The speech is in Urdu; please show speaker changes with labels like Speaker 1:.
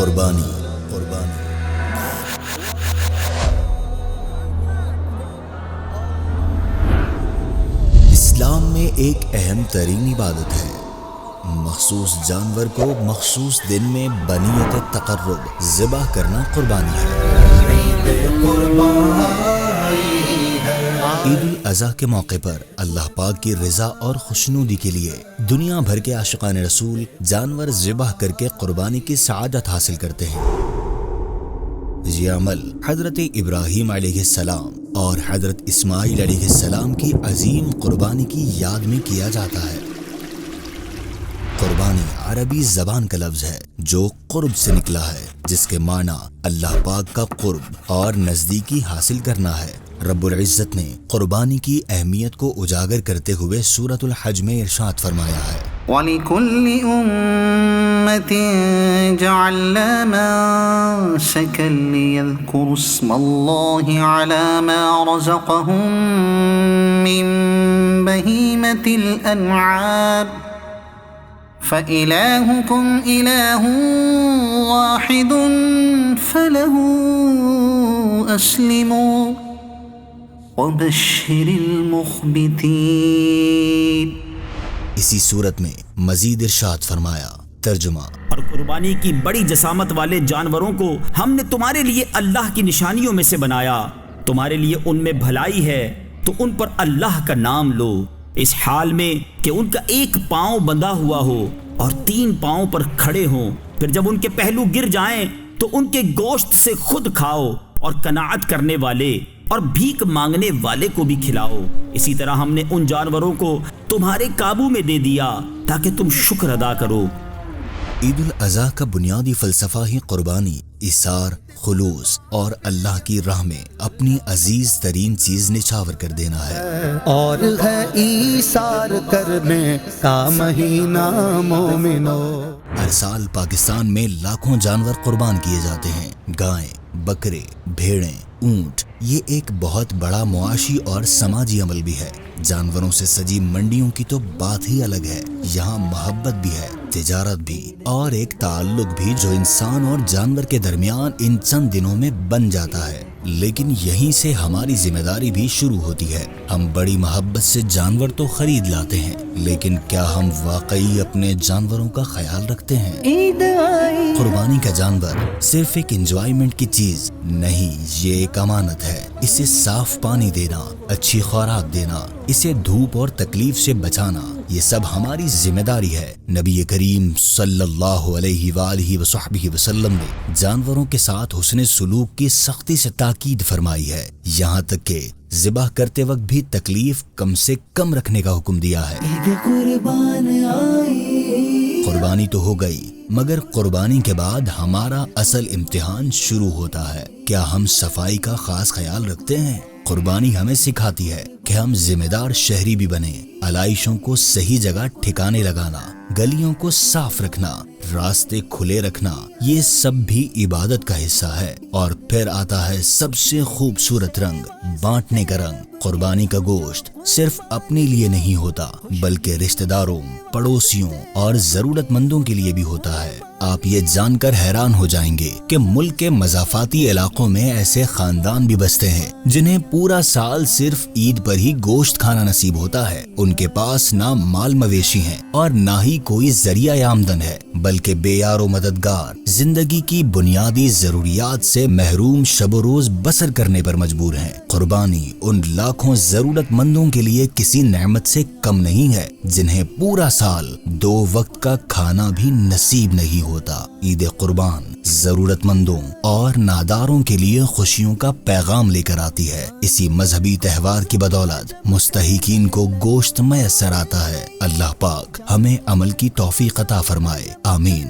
Speaker 1: قربانی اسلام میں ایک اہم ترین عبادت ہے۔ مخصوص جانور کو مخصوص دن میں بنیت تقرب ذبح کرنا قربانی ہے۔ عید الاضحیٰ کے موقع پر اللہ پاک کی رضا اور خوشنودی کے لیے دنیا بھر کے عاشقان رسول جانور ذبح کر کے قربانی کی سعادت حاصل کرتے ہیں۔ یہ عمل حضرت ابراہیم علیہ السلام اور حضرت اسماعیل علیہ السلام کی عظیم قربانی کی یاد میں کیا جاتا ہے۔ قربانی عربی زبان کا لفظ ہے جو قرب سے نکلا ہے، جس کے معنی اللہ پاک کا قرب اور نزدیکی حاصل کرنا ہے۔ رب العزت نے قربانی کی اہمیت کو اجاگر کرتے ہوئے سورۃ الحج میں ارشاد فرمایا ہے،
Speaker 2: وَلِكُلِّ أُمَّةٍ جَعَلْنَا مَنسَكًا لِيَذْكُرُوا اسْمَ اللَّهِ عَلَى مَا رَزَقَهُم مِّن بَهِيمَةِ الْأَنْعَامِ فَإِلَٰهُكُمْ إِلَٰهٌ وَاحِدٌ فَلَهُ أَسْلِمُوا وَبَشِّرِ الْمُخْبِتِينَ۔
Speaker 1: اسی صورت میں مزید ارشاد فرمایا، ترجمہ،
Speaker 3: اور قربانی کی بڑی جسامت والے جانوروں کو ہم نے تمہارے لیے اللہ کی نشانیوں میں سے بنایا، تمہارے لیے ان میں بھلائی ہے تو ان پر اللہ کا نام لو، اس حال میں کہ ان کا ایک پاؤں بندھا ہوا ہو اور 3 پاؤں پر کھڑے ہوں، پھر جب ان کے پہلو گر جائیں تو ان کے گوشت سے خود کھاؤ اور قناعت کرنے والے اور بھیک مانگنے والے کو بھی کھلاؤ۔ اسی طرح ہم نے ان جانوروں کو تمہارے قابو میں دے دیا تاکہ تم شکر ادا کرو۔
Speaker 1: عید الاضحیٰ کا بنیادی فلسفہ ہی قربانی، ایثار، خلوص اور اللہ کی راہ میں اپنی عزیز ترین چیز نچھاور کر دینا ہے۔
Speaker 4: اور ہے ایثار کرنے کا مہینہ مومنو۔
Speaker 1: ہر سال پاکستان میں لاکھوں جانور قربان کیے جاتے ہیں، گائیں، بکرے، بھیڑیں، اونٹ۔ یہ ایک بہت بڑا معاشی اور سماجی عمل بھی ہے۔ جانوروں سے سجی منڈیوں کی تو بات ہی الگ ہے، یہاں محبت بھی ہے، تجارت بھی، اور ایک تعلق بھی جو انسان اور جانور کے درمیان ان چند دنوں میں بن جاتا ہے۔ لیکن یہیں سے ہماری ذمہ داری بھی شروع ہوتی ہے۔ ہم بڑی محبت سے جانور تو خرید لاتے ہیں، لیکن کیا ہم واقعی اپنے جانوروں کا خیال رکھتے ہیں؟ قربانی کا جانور صرف ایک انجوائمنٹ کی چیز نہیں، یہ ایک امانت ہے۔ اسے صاف پانی دینا، اچھی خوراک دینا، اسے دھوپ اور تکلیف سے بچانا، یہ سب ہماری ذمہ داری ہے۔ نبی کریم صلی اللہ علیہ وآلہ وصحبہ وسلم نے جانوروں کے ساتھ حسن سلوک کی سختی سے تاکید فرمائی ہے، یہاں تک کہ ذبح کرتے وقت بھی تکلیف کم سے کم رکھنے کا حکم دیا ہے۔ قربانی تو ہو گئی، مگر قربانی کے بعد ہمارا اصل امتحان شروع ہوتا ہے۔ کیا ہم صفائی کا خاص خیال رکھتے ہیں؟ قربانی ہمیں سکھاتی ہے کہ ہم ذمہ دار شہری بھی بنیں، علائشوں کو صحیح جگہ ٹھکانے لگانا، گلیوں کو صاف رکھنا، راستے کھلے رکھنا، یہ سب بھی عبادت کا حصہ ہے۔ اور پھر آتا ہے سب سے خوبصورت رنگ، بانٹنے کا رنگ۔ قربانی کا گوشت صرف اپنے لیے نہیں ہوتا، بلکہ رشتہ داروں، پڑوسیوں اور ضرورت مندوں کے لیے بھی ہوتا ہے۔ آپ یہ جان کر حیران ہو جائیں گے کہ ملک کے مضافاتی علاقوں میں ایسے خاندان بھی بستے ہیں جنہیں پورا سال صرف عید پر ہی گوشت کھانا نصیب ہوتا ہے۔ ان کے پاس نہ مال مویشی ہیں اور نہ ہی کوئی ذریعہ آمدن ہے، بلکہ بے یار و مددگار، زندگی کی بنیادی ضروریات سے محروم شب و روز بسر کرنے پر مجبور ہیں۔ قربانی ان لاکھوں ضرورت مندوں کے لیے کسی نعمت سے کم نہیں ہے جنہیں پورا سال 2 وقت کا کھانا بھی نصیب نہیں ہوتا۔ عید قربان ضرورت مندوں اور ناداروں کے لیے خوشیوں کا پیغام لے کر آتی ہے۔ اسی مذہبی تہوار کی بدولت مستحقین کو گوشت میسر آتا ہے۔ اللہ پاک ہمیں عمل کی توفیق عطا فرمائے، آمین۔